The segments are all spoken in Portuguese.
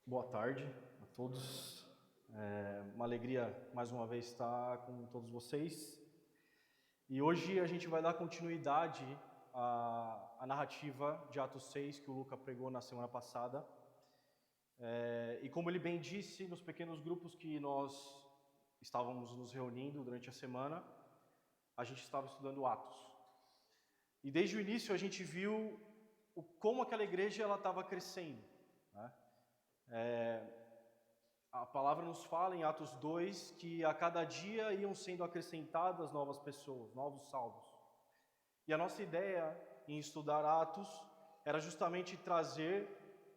Boa tarde a todos. Uma alegria mais uma vez estar com todos vocês. E hoje a gente vai dar continuidade à narrativa de Atos 6 que o Luca pregou na semana passada. E como ele bem disse, nos pequenos grupos que nós estávamos nos reunindo durante a semana, a gente estava estudando Atos. E desde o início a gente viu como aquela igreja estava crescendo, né? A palavra nos fala em Atos 2 que a cada dia iam sendo acrescentadas novas pessoas, novos salvos. E a nossa ideia em estudar Atos era justamente trazer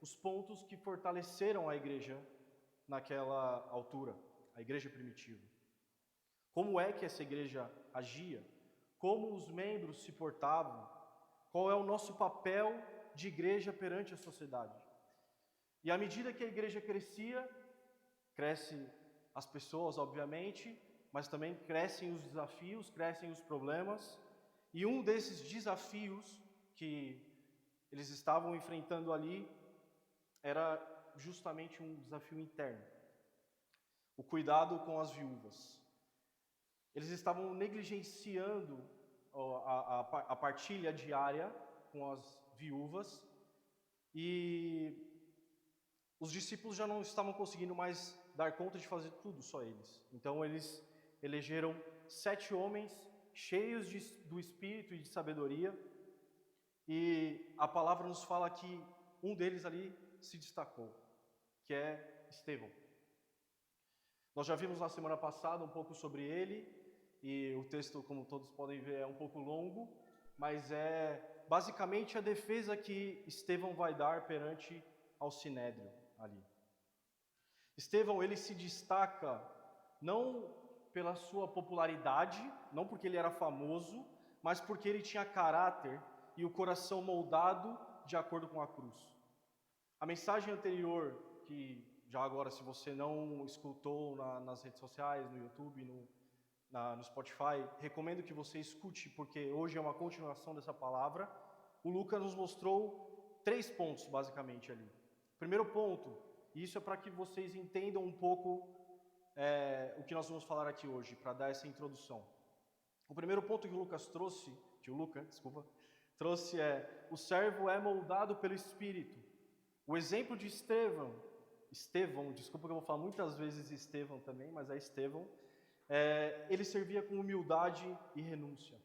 os pontos que fortaleceram a igreja naquela altura, a igreja primitiva. Como é que essa igreja agia? Como os membros se portavam? Qual é o nosso papel de igreja perante a sociedade? E à medida que a igreja cresce as pessoas, obviamente, mas também crescem os desafios, crescem os problemas. E um desses desafios que eles estavam enfrentando ali era justamente um desafio interno. O cuidado com as viúvas. Eles estavam negligenciando a partilha diária com as viúvas e os discípulos já não estavam conseguindo mais dar conta de fazer tudo, só eles. Então eles elegeram 7 homens cheios do Espírito e de sabedoria. E a palavra nos fala que um deles ali se destacou, que é Estevão. Nós já vimos na semana passada um pouco sobre ele, e o texto, como todos podem ver, é um pouco longo, mas é basicamente a defesa que Estevão vai dar perante ao Sinédrio ali. Estevão, ele se destaca não pela sua popularidade, não porque ele era famoso, mas porque ele tinha caráter e o coração moldado de acordo com a cruz. A mensagem anterior, que já agora, se você não escutou nas redes sociais, no YouTube, no Spotify, recomendo que você escute, porque hoje é uma continuação dessa palavra. O Lucas nos mostrou 3 pontos, basicamente, ali. Primeiro ponto, e isso é para que vocês entendam um pouco o que nós vamos falar aqui hoje, para dar essa introdução. O primeiro ponto que o Lucas trouxe, trouxe o servo é moldado pelo Espírito. O exemplo de Estevão, desculpa que eu vou falar muitas vezes Estevão também, mas é Estevão, ele servia com humildade e renúncia.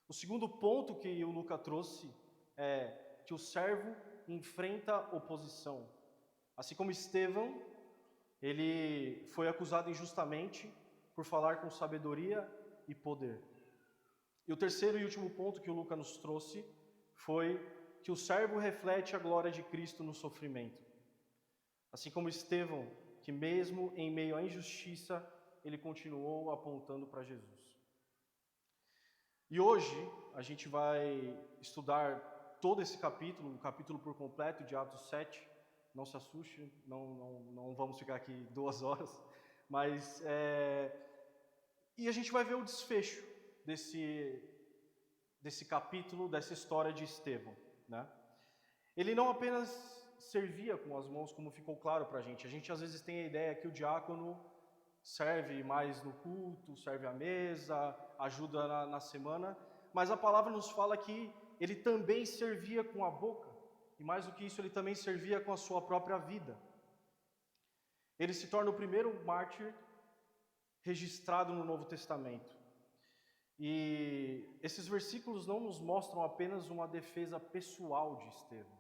O segundo ponto que o Lucas trouxe é que o servo enfrenta oposição. Assim como Estevão, ele foi acusado injustamente por falar com sabedoria e poder. E o terceiro e último ponto que o Lucas nos trouxe foi que o servo reflete a glória de Cristo no sofrimento. Assim como Estevão, que mesmo em meio à injustiça, ele continuou apontando para Jesus. E hoje a gente vai estudar todo esse capítulo, um capítulo por completo de Atos 7. Não se assuste, não vamos ficar aqui 2 horas, mas e a gente vai ver o desfecho desse capítulo, dessa história de Estevão, né? Ele não apenas servia com as mãos, como ficou claro para a gente às vezes tem a ideia que o diácono serve mais no culto, serve à mesa, ajuda na semana, mas a palavra nos fala que ele também servia com a boca, e mais do que isso, ele também servia com a sua própria vida. Ele se torna o primeiro mártir registrado no Novo Testamento. E esses versículos não nos mostram apenas uma defesa pessoal de Estevão.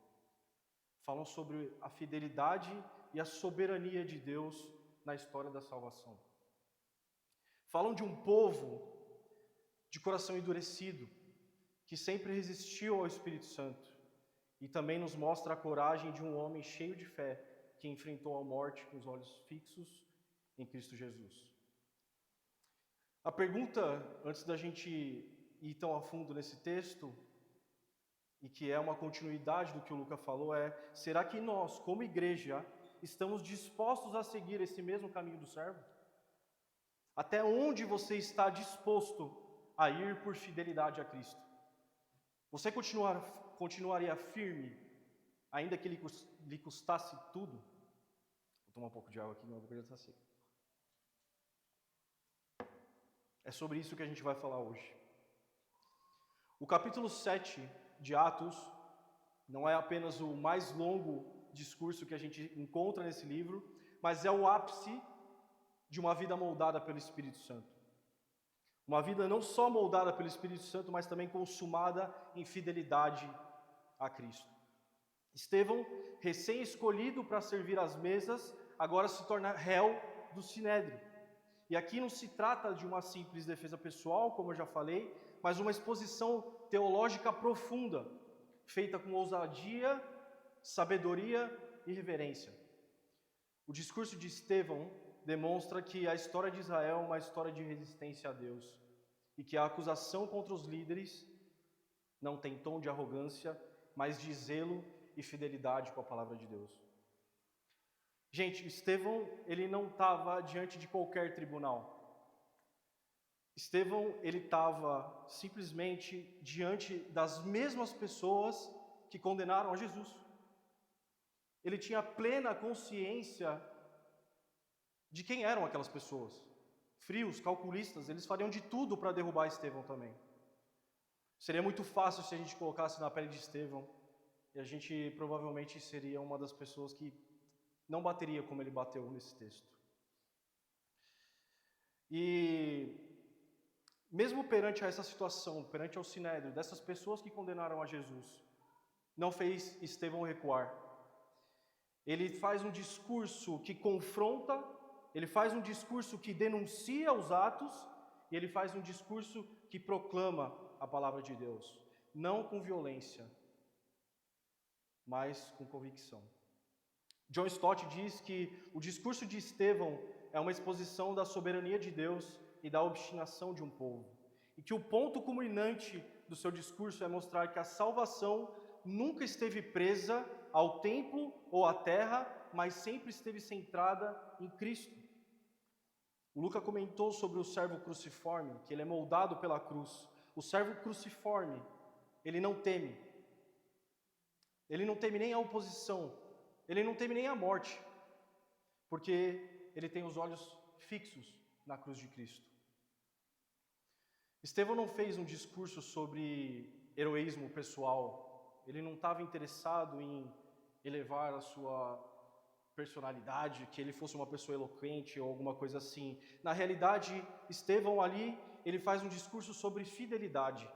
Falam sobre a fidelidade e a soberania de Deus na história da salvação. Falam de um povo de coração endurecido, que sempre resistiu ao Espírito Santo, e também nos mostra a coragem de um homem cheio de fé, que enfrentou a morte com os olhos fixos em Cristo Jesus. A pergunta, antes da gente ir tão a fundo nesse texto, e que é uma continuidade do que o Lucas falou, será que nós, como igreja, estamos dispostos a seguir esse mesmo caminho do servo? Até onde você está disposto a ir por fidelidade a Cristo? Você continuaria firme, ainda que lhe custasse tudo? Vou tomar um pouco de água aqui, minha boca já está seca. É sobre isso que a gente vai falar hoje. O capítulo 7 de Atos não é apenas o mais longo discurso que a gente encontra nesse livro, mas é o ápice de uma vida moldada pelo Espírito Santo. Uma vida não só moldada pelo Espírito Santo, mas também consumada em fidelidade a Cristo. Estevão, recém-escolhido para servir às mesas, agora se torna réu do Sinédrio. E aqui não se trata de uma simples defesa pessoal, como eu já falei, mas uma exposição teológica profunda, feita com ousadia, sabedoria e reverência. O discurso de Estevão demonstra que a história de Israel é uma história de resistência a Deus e que a acusação contra os líderes não tem tom de arrogância, mas de zelo e fidelidade com a palavra de Deus. Gente, Estevão, ele não estava diante de qualquer tribunal. Estevão, ele estava simplesmente diante das mesmas pessoas que condenaram a Jesus. Ele tinha plena consciência de quem eram aquelas pessoas. Frios, calculistas, eles fariam de tudo para derrubar Estevão também. Seria muito fácil se a gente colocasse na pele de Estevão, e a gente provavelmente seria uma das pessoas que não bateria como ele bateu nesse texto. E mesmo perante a essa situação, perante ao Sinédrio, dessas pessoas que condenaram a Jesus, não fez Estevão recuar. Ele faz um discurso que confronta, ele faz um discurso que denuncia os atos, e ele faz um discurso que proclama a palavra de Deus, não com violência, mas com convicção. John Stott diz que o discurso de Estevão é uma exposição da soberania de Deus e da obstinação de um povo, e que o ponto culminante do seu discurso é mostrar que a salvação nunca esteve presa ao templo ou à terra, mas sempre esteve centrada em Cristo. O Luca comentou sobre o servo cruciforme, que ele é moldado pela cruz. O servo cruciforme, ele não teme. Ele não teme nem a oposição, ele não teme nem a morte, porque ele tem os olhos fixos na cruz de Cristo. Estevão não fez um discurso sobre heroísmo pessoal, ele não estava interessado em elevar a sua personalidade, que ele fosse uma pessoa eloquente ou alguma coisa assim. Na realidade, Estevão ali, ele faz um discurso sobre fidelidade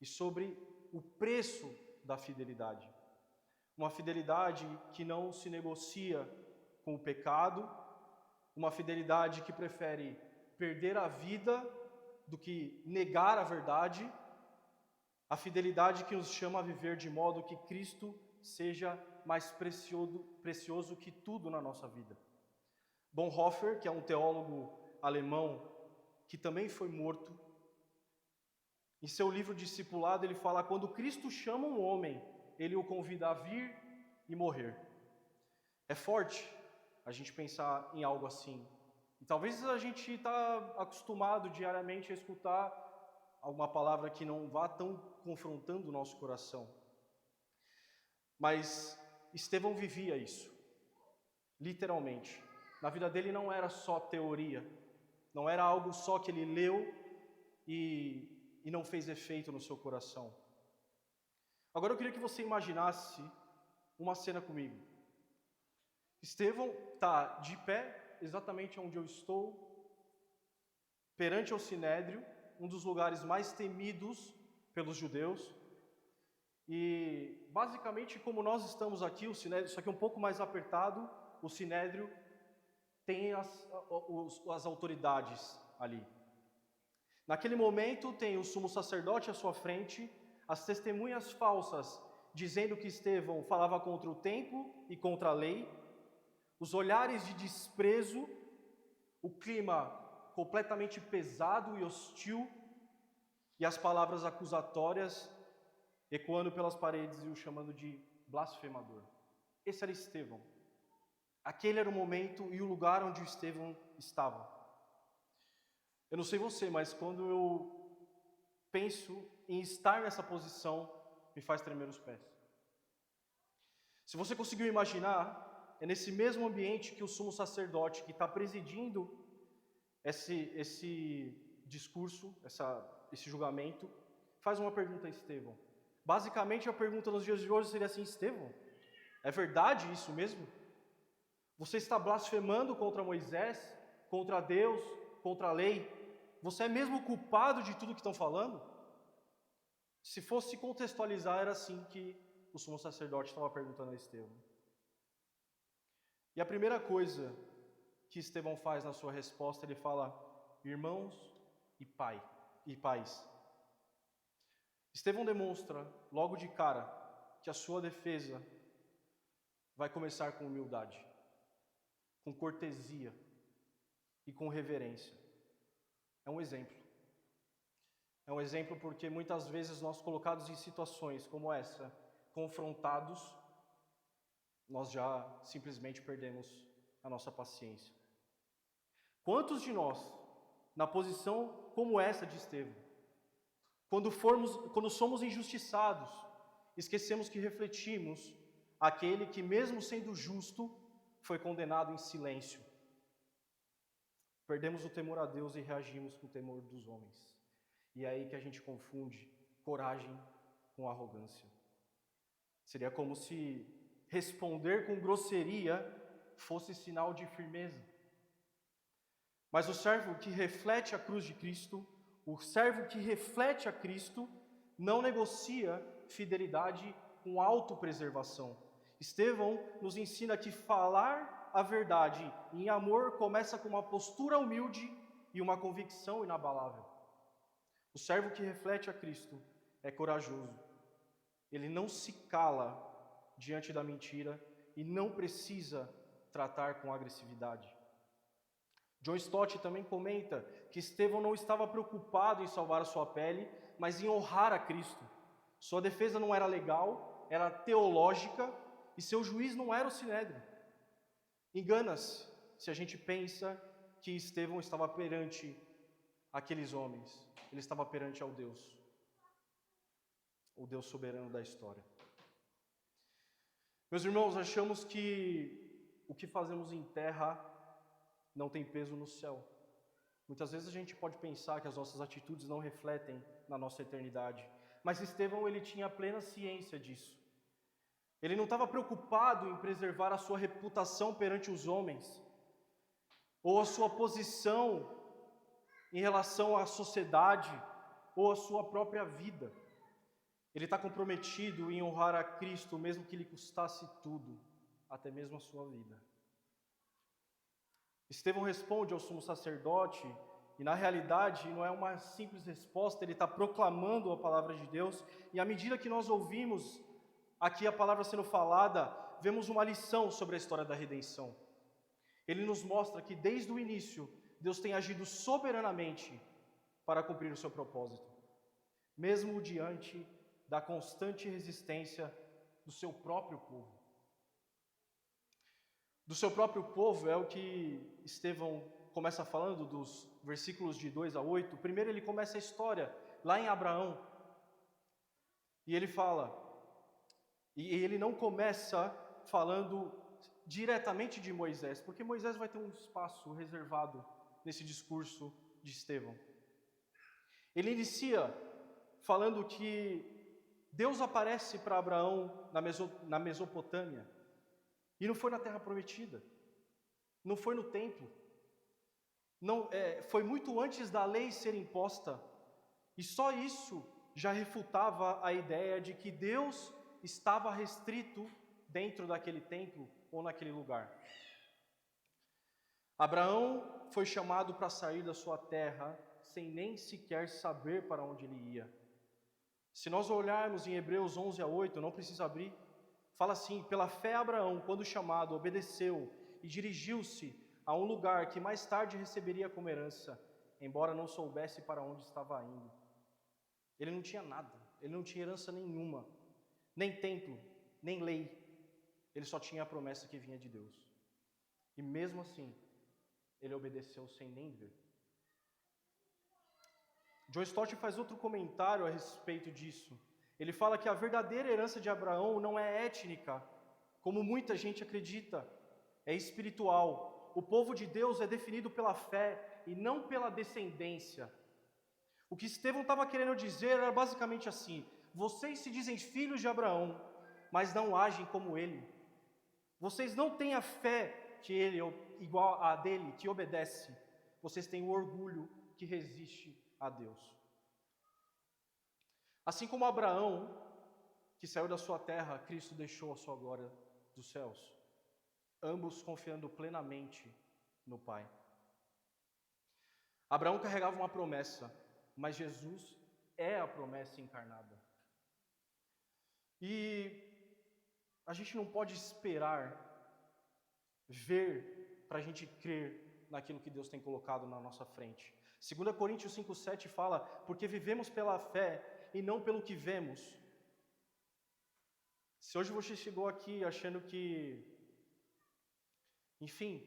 e sobre o preço da fidelidade. Uma fidelidade que não se negocia com o pecado, uma fidelidade que prefere perder a vida do que negar a verdade, a fidelidade que nos chama a viver de modo que Cristo seja mais precioso que tudo na nossa vida. Bonhoeffer, que é um teólogo alemão que também foi morto, em seu livro Discipulado ele fala: quando Cristo chama um homem, ele o convida a vir e morrer. É forte a gente pensar em algo assim. E talvez a gente está acostumado diariamente a escutar alguma palavra que não vá tão confrontando o nosso coração. Mas Estevão vivia isso, literalmente. Na vida dele não era só teoria, não era algo só que ele leu e não fez efeito no seu coração. Agora eu queria que você imaginasse uma cena comigo. Estevão está de pé, exatamente onde eu estou, perante o Sinédrio, um dos lugares mais temidos pelos judeus. E basicamente, como nós estamos aqui, o Sinédrio, só que um pouco mais apertado, o Sinédrio tem as autoridades ali. Naquele momento tem o sumo sacerdote à sua frente, as testemunhas falsas dizendo que Estevão falava contra o templo e contra a lei, os olhares de desprezo, o clima completamente pesado e hostil, e as palavras acusatórias ecoando pelas paredes e o chamando de blasfemador. Esse era Estevão. Aquele era o momento e o lugar onde Estevão estava. Eu não sei você, mas quando eu penso em estar nessa posição, me faz tremer os pés. Se você conseguiu imaginar, é nesse mesmo ambiente que o sumo sacerdote que está presidindo esse discurso, esse julgamento, faz uma pergunta a Estevão. Basicamente, a pergunta nos dias de hoje seria assim: Estevão, é verdade isso mesmo? Você está blasfemando contra Moisés, contra Deus, contra a lei? Você é mesmo culpado de tudo que estão falando? Se fosse contextualizar, era assim que o sumo sacerdote estava perguntando a Estevão. E a primeira coisa que Estevão faz na sua resposta, ele fala: irmãos e pais. Estevão demonstra, logo de cara, que a sua defesa vai começar com humildade, com cortesia e com reverência. É um exemplo. É um exemplo porque muitas vezes nós, colocados em situações como essa, confrontados, nós já simplesmente perdemos a nossa paciência. Quantos de nós, na posição como essa de Estevão, quando somos injustiçados, esquecemos que refletimos aquele que, mesmo sendo justo, foi condenado em silêncio? Perdemos o temor a Deus e reagimos com o temor dos homens. E é aí que a gente confunde coragem com arrogância. Seria como se responder com grosseria fosse sinal de firmeza. Mas o servo que reflete a cruz de Cristo, o servo que reflete a Cristo, não negocia fidelidade com autopreservação. Estevão nos ensina que falar a verdade em amor começa com uma postura humilde e uma convicção inabalável. O servo que reflete a Cristo é corajoso. Ele não se cala diante da mentira e não precisa tratar com agressividade. John Stott também comenta que Estevão não estava preocupado em salvar a sua pele, mas em honrar a Cristo. Sua defesa não era legal, era teológica, e seu juiz não era o Sinédrio. Engana-se se a gente pensa que Estevão estava perante aqueles homens. Ele estava perante ao Deus, o Deus soberano da história. Meus irmãos, achamos que o que fazemos em terra não tem peso no céu. Muitas vezes a gente pode pensar que as nossas atitudes não refletem na nossa eternidade. Mas Estevão, ele tinha plena ciência disso. Ele não estava preocupado em preservar a sua reputação perante os homens, ou a sua posição em relação à sociedade, ou a sua própria vida. Ele está comprometido em honrar a Cristo, mesmo que lhe custasse tudo, até mesmo a sua vida. Estevão responde ao sumo sacerdote, e na realidade não é uma simples resposta, ele está proclamando a palavra de Deus, e à medida que nós ouvimos aqui a palavra sendo falada, vemos uma lição sobre a história da redenção. Ele nos mostra que desde o início, Deus tem agido soberanamente para cumprir o seu propósito, mesmo diante da constante resistência do seu próprio povo. Do seu próprio povo é o que Estevão começa falando dos versículos de 2 a 8. Primeiro ele começa a história lá em Abraão. E ele fala, e ele não começa falando diretamente de Moisés, porque Moisés vai ter um espaço reservado nesse discurso de Estevão. Ele inicia falando que Deus aparece para Abraão na Mesopotâmia, e não foi na Terra Prometida, não foi no templo, foi muito antes da lei ser imposta, e só isso já refutava a ideia de que Deus estava restrito dentro daquele templo ou naquele lugar. Abraão foi chamado para sair da sua terra sem nem sequer saber para onde ele ia. Se nós olharmos em Hebreus 11 a 8, não precisa abrir, fala assim: pela fé Abraão, quando chamado, obedeceu e dirigiu-se a um lugar que mais tarde receberia como herança, embora não soubesse para onde estava indo. Ele não tinha nada, ele não tinha herança nenhuma, nem templo, nem lei, ele só tinha a promessa que vinha de Deus. E mesmo assim, ele obedeceu sem nem ver. John Stott faz outro comentário a respeito disso. Ele fala que a verdadeira herança de Abraão não é étnica, como muita gente acredita, é espiritual. O povo de Deus é definido pela fé e não pela descendência. O que Estevão estava querendo dizer era basicamente assim: vocês se dizem filhos de Abraão, mas não agem como ele. Vocês não têm a fé que ele, igual a dele, que obedece. Vocês têm o orgulho que resiste a Deus. Assim como Abraão, que saiu da sua terra, Cristo deixou a sua glória dos céus. Ambos confiando plenamente no Pai. Abraão carregava uma promessa, mas Jesus é a promessa encarnada. E a gente não pode esperar ver para a gente crer naquilo que Deus tem colocado na nossa frente. 2 Coríntios 5,7 fala: porque vivemos pela fé e não pelo que vemos. Se hoje você chegou aqui achando que, enfim,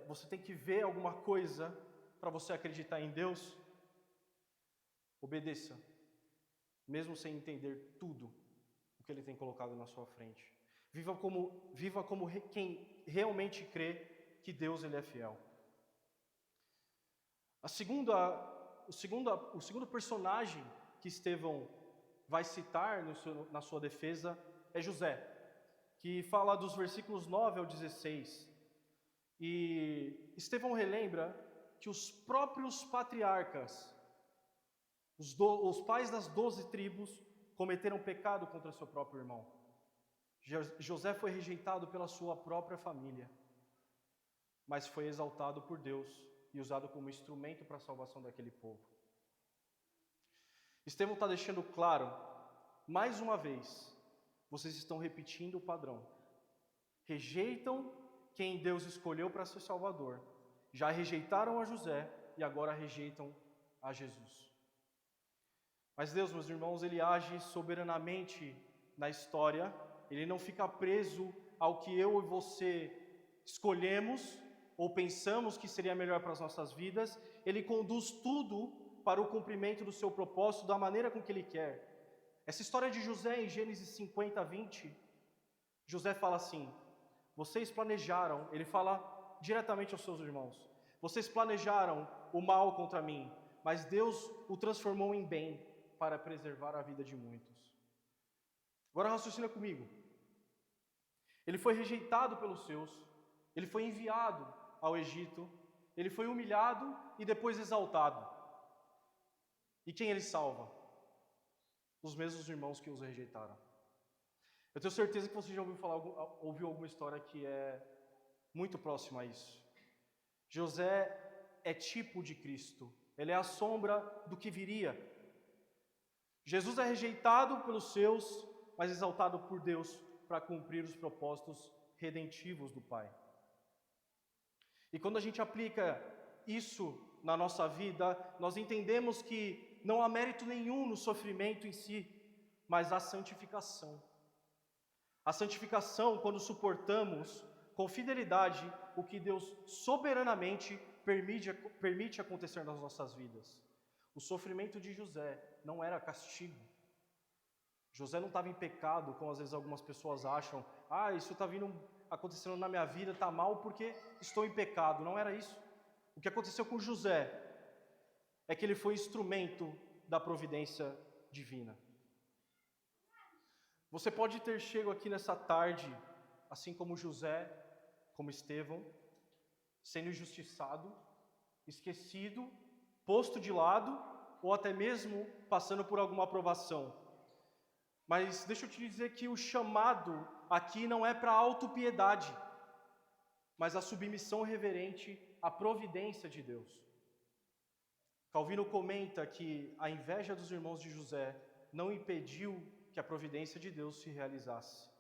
você tem que ver alguma coisa para você acreditar em Deus, obedeça, mesmo sem entender tudo o que Ele tem colocado na sua frente. Viva como quem realmente crê que Deus ele é fiel. O segundo personagem que Estevão vai citar na sua defesa é José, que fala dos versículos 9 ao 16. E Estevão relembra que os próprios patriarcas, os pais das 12 tribos, cometeram pecado contra seu próprio irmão. José foi rejeitado pela sua própria família, mas foi exaltado por Deus e usado como instrumento para a salvação daquele povo. Estevão está deixando claro, mais uma vez, vocês estão repetindo o padrão. Rejeitam quem Deus escolheu para ser Salvador. Já rejeitaram a José e agora rejeitam a Jesus. Mas Deus, meus irmãos, Ele age soberanamente na história. Ele não fica preso ao que eu e você escolhemos ou pensamos que seria melhor para as nossas vidas. Ele conduz tudo para o cumprimento do seu propósito da maneira com que Ele quer. Essa história de José em Gênesis 50, 20, José fala assim: vocês planejaram, ele fala diretamente aos seus irmãos, vocês planejaram o mal contra mim, mas Deus o transformou em bem para preservar a vida de muitos. Agora raciocina comigo. Ele foi rejeitado pelos seus, ele foi enviado ao Egito, ele foi humilhado e depois exaltado. E quem ele salva? Os mesmos irmãos que os rejeitaram. Eu tenho certeza que você já ouviu alguma história que é muito próxima a isso. José é tipo de Cristo, ele é a sombra do que viria. Jesus é rejeitado pelos seus, mas exaltado por Deus para cumprir os propósitos redentivos do Pai. E quando a gente aplica isso na nossa vida, nós entendemos que não há mérito nenhum no sofrimento em si, mas a santificação. A santificação, quando suportamos com fidelidade o que Deus soberanamente permite acontecer nas nossas vidas. O sofrimento de José não era castigo. José não estava em pecado, como às vezes algumas pessoas acham. Isso está acontecendo na minha vida, está mal porque estou em pecado. Não era isso. O que aconteceu com José é que ele foi instrumento da providência divina. Você pode ter chego aqui nessa tarde, assim como José, como Estevão, sendo injustiçado, esquecido, posto de lado, ou até mesmo passando por alguma aprovação. Mas deixa eu te dizer que o chamado aqui não é para autopiedade, mas a submissão reverente à providência de Deus. Calvino comenta que a inveja dos irmãos de José não impediu que a providência de Deus se realizasse.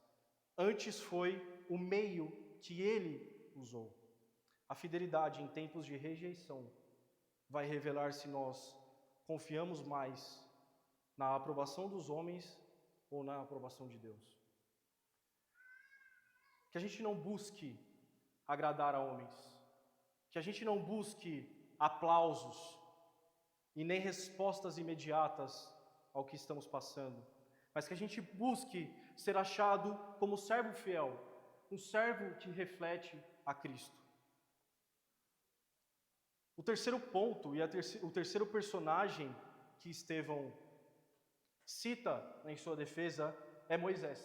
Antes foi o meio que ele usou. A fidelidade em tempos de rejeição vai revelar se nós confiamos mais na aprovação dos homens ou na aprovação de Deus. Que a gente não busque agradar a homens, que a gente não busque aplausos e nem respostas imediatas ao que estamos passando, mas que a gente busque ser achado como servo fiel, um servo que reflete a Cristo. O terceiro ponto e o terceiro personagem que Estevão cita em sua defesa é Moisés.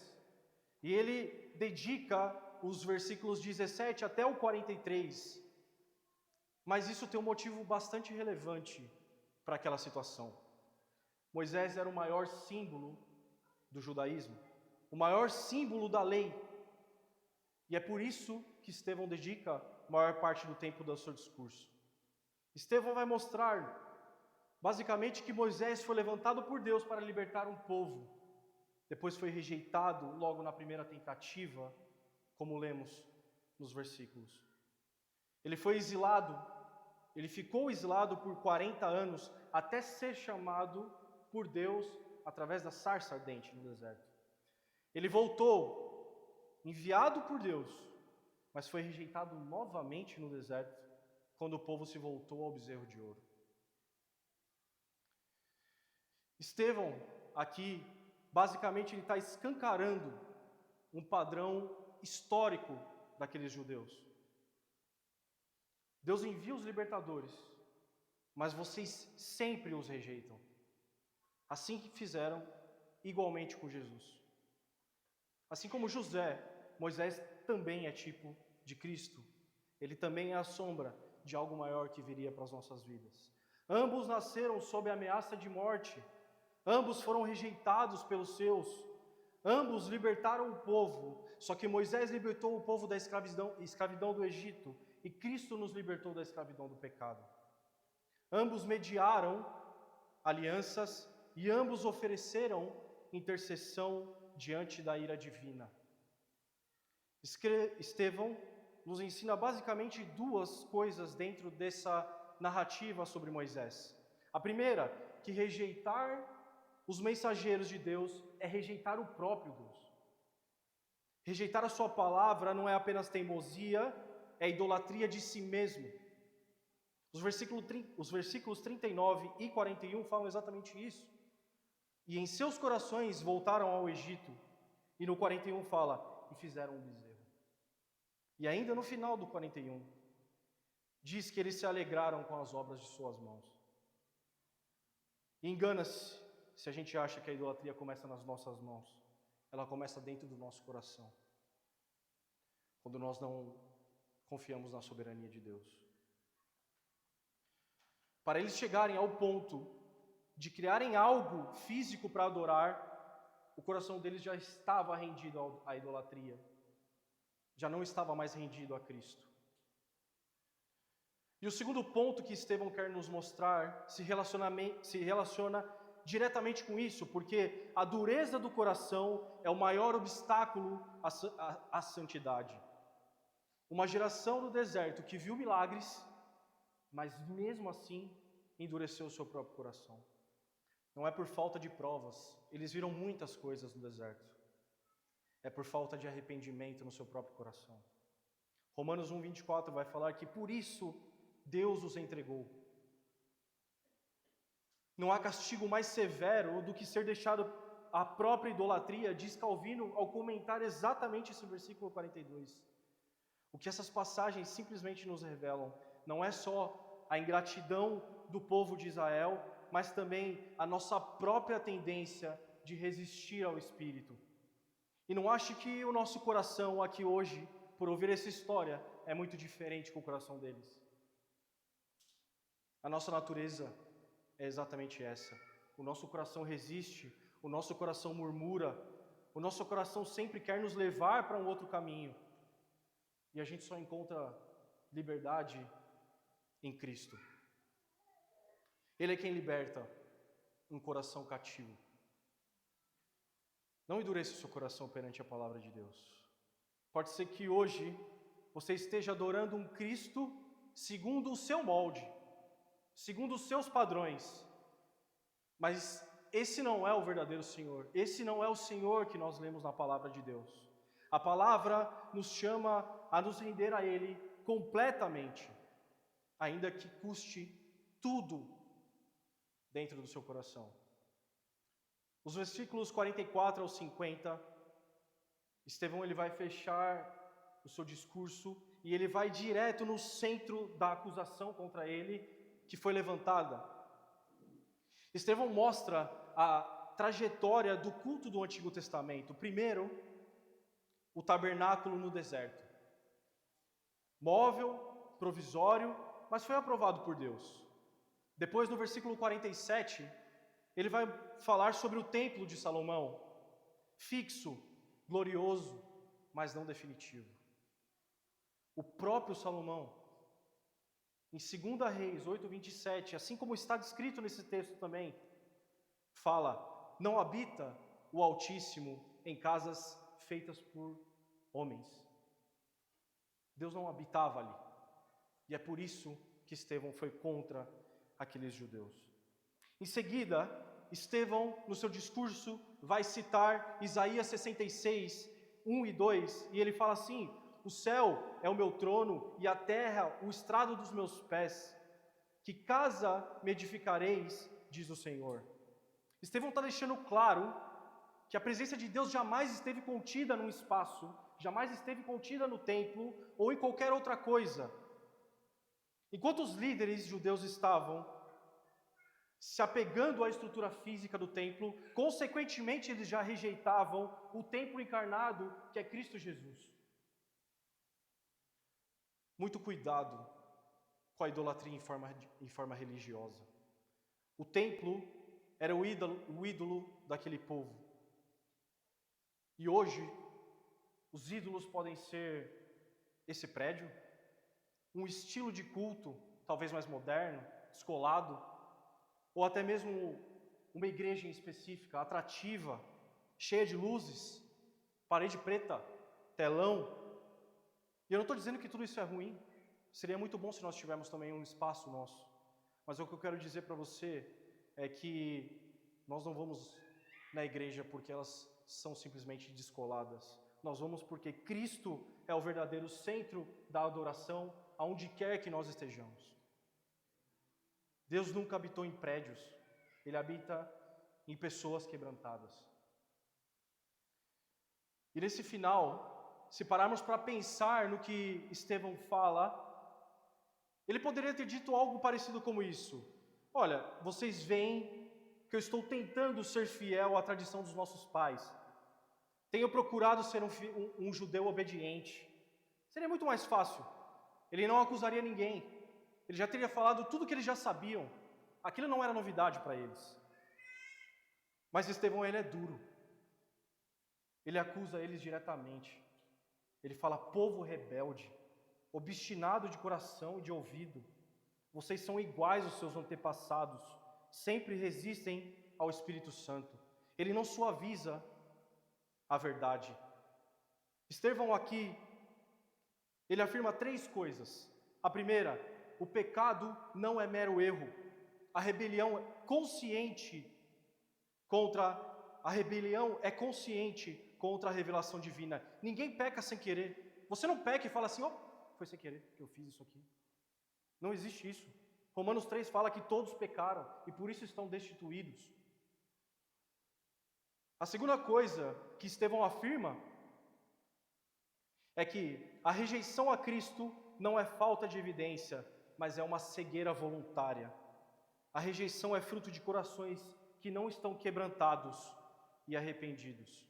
E ele dedica os versículos 17 até o 43, mas isso tem um motivo bastante relevante para aquela situação. Moisés era o maior símbolo do judaísmo, o maior símbolo da lei. E é por isso que Estevão dedica a maior parte do tempo do seu discurso. Estevão vai mostrar, basicamente, que Moisés foi levantado por Deus para libertar um povo. Depois foi rejeitado logo na primeira tentativa, como lemos nos versículos. Ele foi exilado, ele ficou exilado por 40 anos, até ser chamado por Deus através da sarça ardente no deserto. Ele voltou, enviado por Deus, mas foi rejeitado novamente no deserto, quando o povo se voltou ao bezerro de ouro. Estevão, aqui, basicamente, ele está escancarando um padrão histórico daqueles judeus. Deus envia os libertadores, mas vocês sempre os rejeitam. Assim que fizeram igualmente com Jesus. Assim como José, Moisés também é tipo de Cristo. Ele também é a sombra de algo maior que viria para as nossas vidas. Ambos nasceram sob a ameaça de morte. Ambos foram rejeitados pelos seus. Ambos libertaram o povo. Só que Moisés libertou o povo da escravidão do Egito. E Cristo nos libertou da escravidão do pecado. Ambos mediaram alianças e ambos ofereceram intercessão diante da ira divina. Estevão nos ensina basicamente duas coisas dentro dessa narrativa sobre Moisés. A primeira, que rejeitar os mensageiros de Deus é rejeitar o próprio Deus. Rejeitar a sua palavra não é apenas teimosia, é idolatria de si mesmo. Os versículos 39 e 41 falam exatamente isso. E em seus corações voltaram ao Egito. E no 41 fala, e fizeram um bezerro. E ainda no final do 41, diz que eles se alegraram com as obras de suas mãos. E engana-se se a gente acha que a idolatria começa nas nossas mãos. Ela começa dentro do nosso coração. Quando nós não confiamos na soberania de Deus. Para eles chegarem ao ponto de criarem algo físico para adorar, o coração deles já estava rendido à idolatria. Já não estava mais rendido a Cristo. E o segundo ponto que Estevão quer nos mostrar se relaciona diretamente com isso, porque a dureza do coração é o maior obstáculo à santidade. Uma geração no deserto que viu milagres, mas mesmo assim endureceu o seu próprio coração. Não é por falta de provas, eles viram muitas coisas no deserto. É por falta de arrependimento no seu próprio coração. Romanos 1:24 vai falar que por isso Deus os entregou. Não há castigo mais severo do que ser deixado à própria idolatria, diz Calvino ao comentar exatamente esse versículo 42. O que essas passagens simplesmente nos revelam não é só a ingratidão do povo de Israel, mas também a nossa própria tendência de resistir ao Espírito. E não ache que o nosso coração aqui hoje, por ouvir essa história, é muito diferente com o coração deles. A nossa natureza é exatamente essa. O nosso coração resiste, o nosso coração murmura, o nosso coração sempre quer nos levar para um outro caminho. E a gente só encontra liberdade em Cristo. Ele é quem liberta um coração cativo. Não endureça o seu coração perante a palavra de Deus. Pode ser que hoje você esteja adorando um Cristo segundo o seu molde, segundo os seus padrões. Mas esse não é o verdadeiro Senhor. Esse não é o Senhor que nós lemos na palavra de Deus. A palavra nos chama a nos render a Ele completamente, ainda que custe tudo dentro do seu coração. Os versículos 44 ao 50, Estevão ele vai fechar o seu discurso e ele vai direto no centro da acusação contra ele que foi levantada. Estevão mostra a trajetória do culto do Antigo Testamento. Primeiro, o tabernáculo no deserto. Móvel, provisório, mas foi aprovado por Deus. Depois, no versículo 47, ele vai falar sobre o templo de Salomão, fixo, glorioso, mas não definitivo. O próprio Salomão, em 2 Reis 8:27, assim como está descrito nesse texto também, fala: não habita o Altíssimo em casas feitas por homens. Deus não habitava ali. E é por isso que Estevão foi contra aqueles judeus. Em seguida, Estevão, no seu discurso, vai citar Isaías 66, 1 e 2, e ele fala assim: o céu é o meu trono e a terra o estrado dos meus pés. Que casa me edificareis, diz o Senhor. Estevão está deixando claro que a presença de Deus jamais esteve contida num espaço, jamais esteve contida no templo ou em qualquer outra coisa. Enquanto os líderes judeus estavam se apegando à estrutura física do templo, consequentemente eles já rejeitavam o templo encarnado, que é Cristo Jesus. Muito cuidado com a idolatria em forma religiosa. O templo era o ídolo daquele povo. E hoje, os ídolos podem ser esse prédio, um estilo de culto, talvez mais moderno, descolado, ou até mesmo uma igreja em específica, atrativa, cheia de luzes, parede preta, telão. E eu não estou dizendo que tudo isso é ruim. Seria muito bom se nós tivéssemos também um espaço nosso. Mas o que eu quero dizer para você é que nós não vamos na igreja porque elas são simplesmente descoladas. Nós vamos porque Cristo é o verdadeiro centro da adoração, aonde quer que nós estejamos. Deus nunca habitou em prédios, Ele habita em pessoas quebrantadas. E nesse final, se pararmos para pensar no que Estevão fala, ele poderia ter dito algo parecido como isso: olha, vocês veem que eu estou tentando ser fiel à tradição dos nossos pais. Tenho procurado ser um judeu obediente. Seria muito mais fácil. Ele não acusaria ninguém. Ele já teria falado tudo o que eles já sabiam. Aquilo não era novidade para eles. Mas Estevão, ele é duro. Ele acusa eles diretamente. Ele fala: povo rebelde, obstinado de coração e de ouvido. Vocês são iguais aos seus antepassados. Sempre resistem ao Espírito Santo. Ele não suaviza a verdade. Estevão aqui, ele afirma 3 coisas. A primeira: o pecado não é mero erro. A rebelião é consciente contra a revelação divina. Ninguém peca sem querer. Você não peca e fala assim: foi sem querer que eu fiz isso aqui. Não existe isso. Romanos 3 fala que todos pecaram e por isso estão destituídos. A segunda coisa que Estevão afirma é que a rejeição a Cristo não é falta de evidência, mas é uma cegueira voluntária. A rejeição é fruto de corações que não estão quebrantados e arrependidos.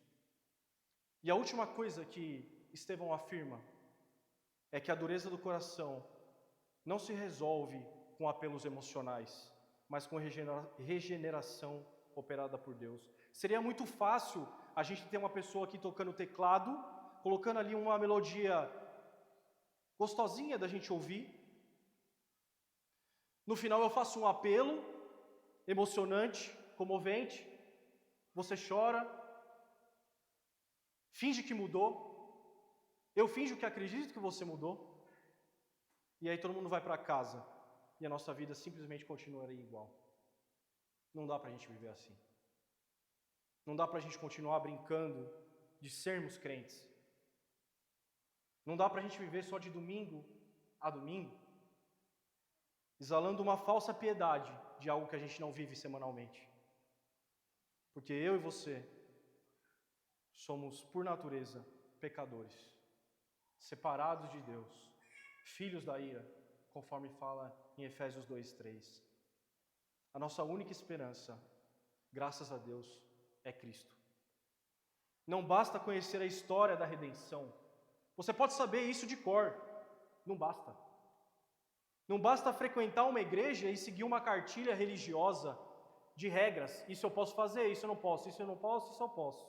E a última coisa que Estevão afirma é que a dureza do coração não se resolve com apelos emocionais, mas com regeneração operada por Deus. Seria muito fácil a gente ter uma pessoa aqui tocando teclado, colocando ali uma melodia gostosinha da gente ouvir. No final eu faço um apelo emocionante, comovente, você chora, finge que mudou, eu finjo que acredito que você mudou, e aí todo mundo vai para casa, e a nossa vida simplesmente continuaria igual. Não dá para a gente viver assim. Não dá para a gente continuar brincando de sermos crentes. Não dá para a gente viver só de domingo a domingo, exalando uma falsa piedade de algo que a gente não vive semanalmente. Porque eu e você somos, por natureza, pecadores. separados de Deus, filhos da ira, conforme fala em Efésios 2:3. A nossa única esperança, graças a Deus, é Cristo. Não basta conhecer a história da redenção. Você pode saber isso de cor. Não basta. Não basta frequentar uma igreja e seguir uma cartilha religiosa de regras. Isso eu posso fazer, isso eu não posso, isso eu não posso, isso eu posso.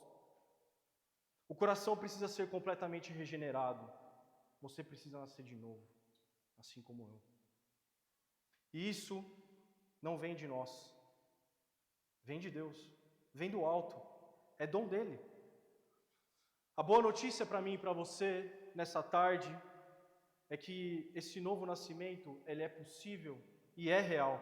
O coração precisa ser completamente regenerado. Você precisa nascer de novo, assim como eu. E isso não vem de nós. Vem de Deus. Vem do alto. É dom dele. A boa notícia para mim e para você nessa tarde é que esse novo nascimento, ele é possível e é real.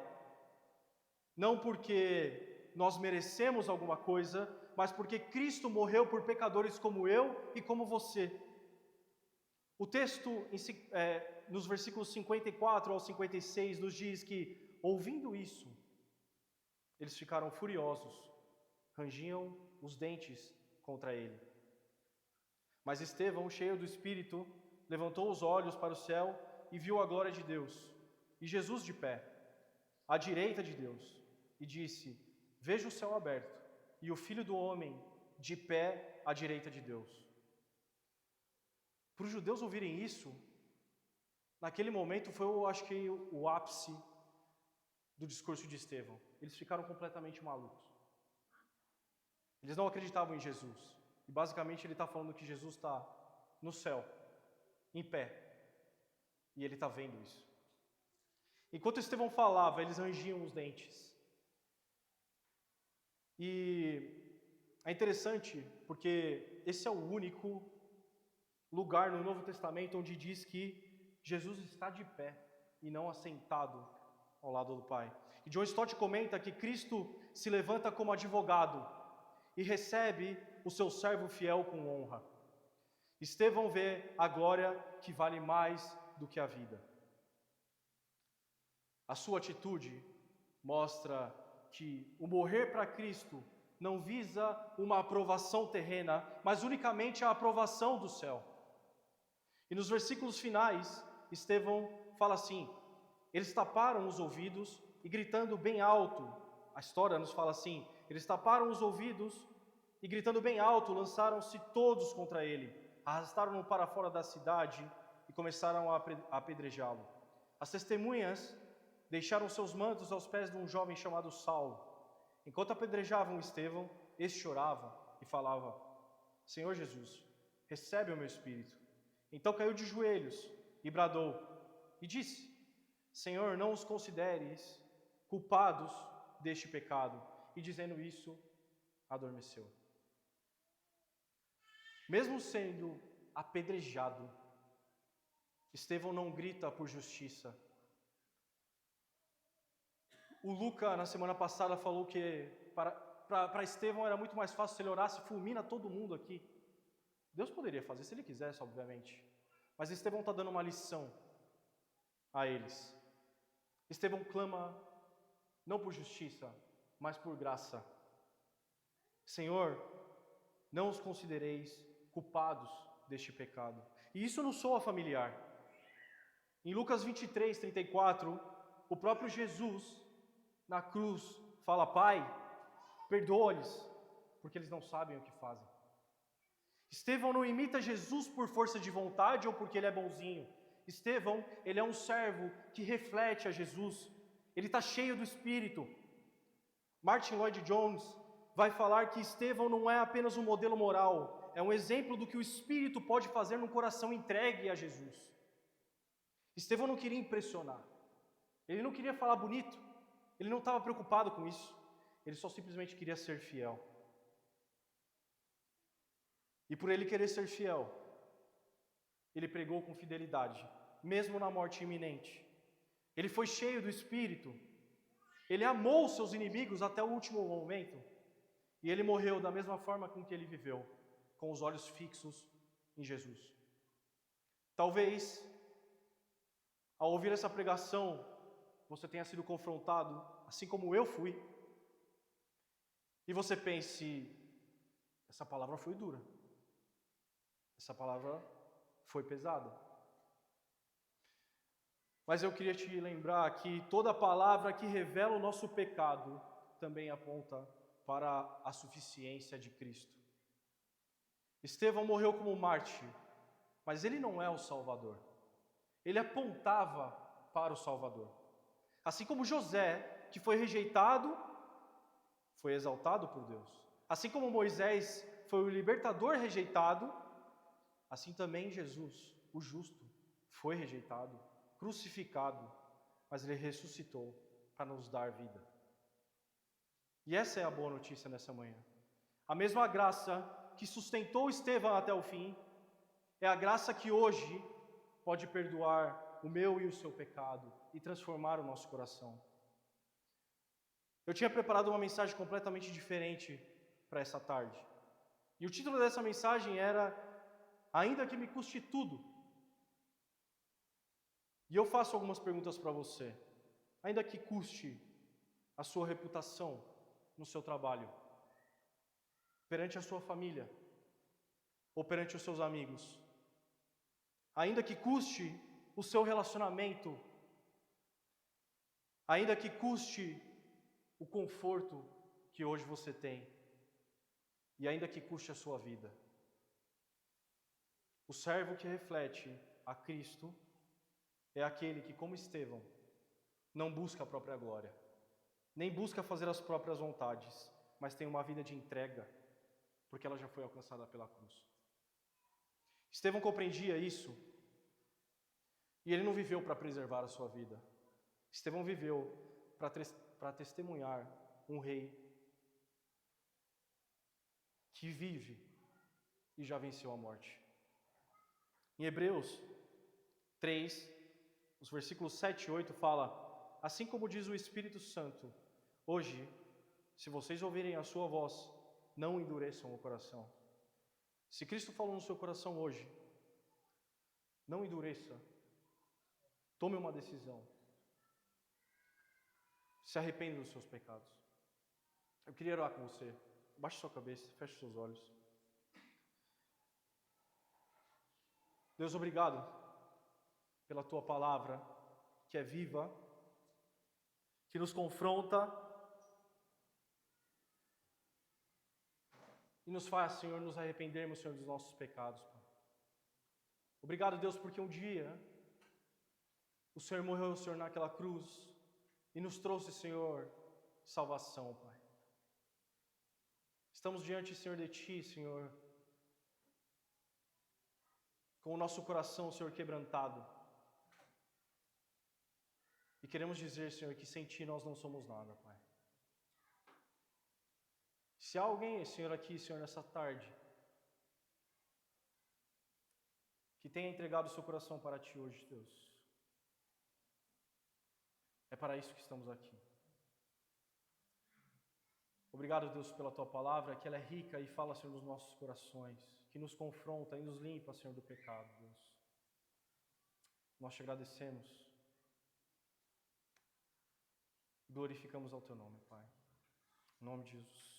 Não porque nós merecemos alguma coisa, mas porque Cristo morreu por pecadores como eu e como você. O texto, nos versículos 54 ao 56, nos diz que, ouvindo isso, eles ficaram furiosos, rangiam os dentes contra ele. Mas Estevão, cheio do Espírito, levantou os olhos para o céu e viu a glória de Deus, e Jesus de pé, à direita de Deus, e disse: Vejo o céu aberto, e o Filho do Homem de pé à direita de Deus. Para os judeus ouvirem isso, naquele momento foi, eu acho que, o ápice do discurso de Estevão. Eles ficaram completamente malucos. Eles não acreditavam em Jesus. E basicamente ele está falando que Jesus está no céu, em pé. E ele está vendo isso. Enquanto Estevão falava, eles rangiam os dentes. E é interessante porque esse é o único lugar no Novo Testamento onde diz que Jesus está de pé e não assentado ao lado do Pai. E John Stott comenta que Cristo se levanta como advogado e recebe o seu servo fiel com honra. Estevão vê a glória que vale mais do que a vida. A sua atitude mostra que o morrer para Cristo não visa uma aprovação terrena, mas unicamente a aprovação do céu. E nos versículos finais, Estevão fala assim: eles taparam os ouvidos e gritando bem alto, a história nos fala assim, eles taparam os ouvidos e gritando bem alto, lançaram-se todos contra ele, arrastaram-no para fora da cidade e começaram a apedrejá-lo. As testemunhas deixaram seus mantos aos pés de um jovem chamado Saulo. Enquanto apedrejavam Estevão, este chorava e falava: Senhor Jesus, recebe o meu espírito. Então caiu de joelhos e bradou e disse: Senhor, não os consideres culpados deste pecado. E dizendo isso, adormeceu. Mesmo sendo apedrejado, Estevão não grita por justiça. O Luca, na semana passada, falou que para Estevão era muito mais fácil se ele orasse: fulmina todo mundo aqui. Deus poderia fazer se ele quisesse, obviamente. Mas Estevão está dando uma lição a eles. Estevão clama não por justiça, mas por graça. Senhor, não os considereis culpados deste pecado. E isso não soa familiar. Em Lucas 23, 34, o próprio Jesus, na cruz, fala: Pai, perdoa-lhes, porque eles não sabem o que fazem. Estevão não imita Jesus por força de vontade ou porque ele é bonzinho. Estevão, ele é um servo que reflete a Jesus. Ele está cheio do Espírito. Martin Lloyd-Jones vai falar que Estevão não é apenas um modelo moral, é um exemplo do que o Espírito pode fazer num coração entregue a Jesus. Estevão não queria impressionar. Ele não queria falar bonito. Ele não estava preocupado com isso. Ele só simplesmente queria ser fiel. E por ele querer ser fiel, ele pregou com fidelidade, mesmo na morte iminente. Ele foi cheio do Espírito. Ele amou os seus inimigos até o último momento. E ele morreu da mesma forma com que ele viveu, com os olhos fixos em Jesus. Talvez, ao ouvir essa pregação, você tenha sido confrontado, assim como eu fui, e você pense: essa palavra foi dura. Essa palavra foi pesada. Mas eu queria te lembrar que toda palavra que revela o nosso pecado também aponta para a suficiência de Cristo. Estevão morreu como mártir, mas ele não é o Salvador. Ele apontava para o Salvador. Assim como José, que foi rejeitado, foi exaltado por Deus. Assim como Moisés foi o libertador rejeitado, assim também Jesus, o justo, foi rejeitado, crucificado, mas ele ressuscitou para nos dar vida. E essa é a boa notícia nessa manhã. A mesma graça que sustentou Estevão até o fim, é a graça que hoje pode perdoar o meu e o seu pecado e transformar o nosso coração. Eu tinha preparado uma mensagem completamente diferente para essa tarde. E o título dessa mensagem era Ainda que me custe tudo. E eu faço algumas perguntas para você. Ainda que custe a sua reputação no seu trabalho, perante a sua família, ou perante os seus amigos. Ainda que custe o seu relacionamento, ainda que custe o conforto que hoje você tem, e ainda que custe a sua vida. O servo que reflete a Cristo é aquele que, como Estevão, não busca a própria glória, nem busca fazer as próprias vontades, mas tem uma vida de entrega, porque ela já foi alcançada pela cruz. Estevão compreendia isso, e ele não viveu para preservar a sua vida. Estevão viveu para testemunhar um rei que vive e já venceu a morte. Em Hebreus 3, os versículos 7 e 8 fala: assim como diz o Espírito Santo, hoje, se vocês ouvirem a sua voz, não endureçam o coração. Se Cristo falou no seu coração hoje, não endureça. Tome uma decisão. Se arrependa dos seus pecados. Eu queria orar com você. Baixe sua cabeça, feche seus olhos. Deus, obrigado pela Tua palavra, que é viva, que nos confronta e nos faz, Senhor, nos arrependermos, Senhor, dos nossos pecados, Pai. Obrigado, Deus, porque um dia o Senhor morreu, Senhor, naquela cruz e nos trouxe, Senhor, salvação, Pai. Estamos diante, Senhor, de Ti, Senhor, com o nosso coração, Senhor, quebrantado. E queremos dizer, Senhor, que sem Ti nós não somos nada, Pai. Se há alguém, Senhor, aqui, Senhor, nessa tarde, que tenha entregado o seu coração para Ti hoje, Deus, é para isso que estamos aqui. Obrigado, Deus, pela Tua palavra, que ela é rica e fala, Senhor, nos nossos corações, que nos confronta e nos limpa, Senhor, do pecado, Deus. Nós Te agradecemos. Glorificamos ao Teu nome, Pai. Em nome de Jesus.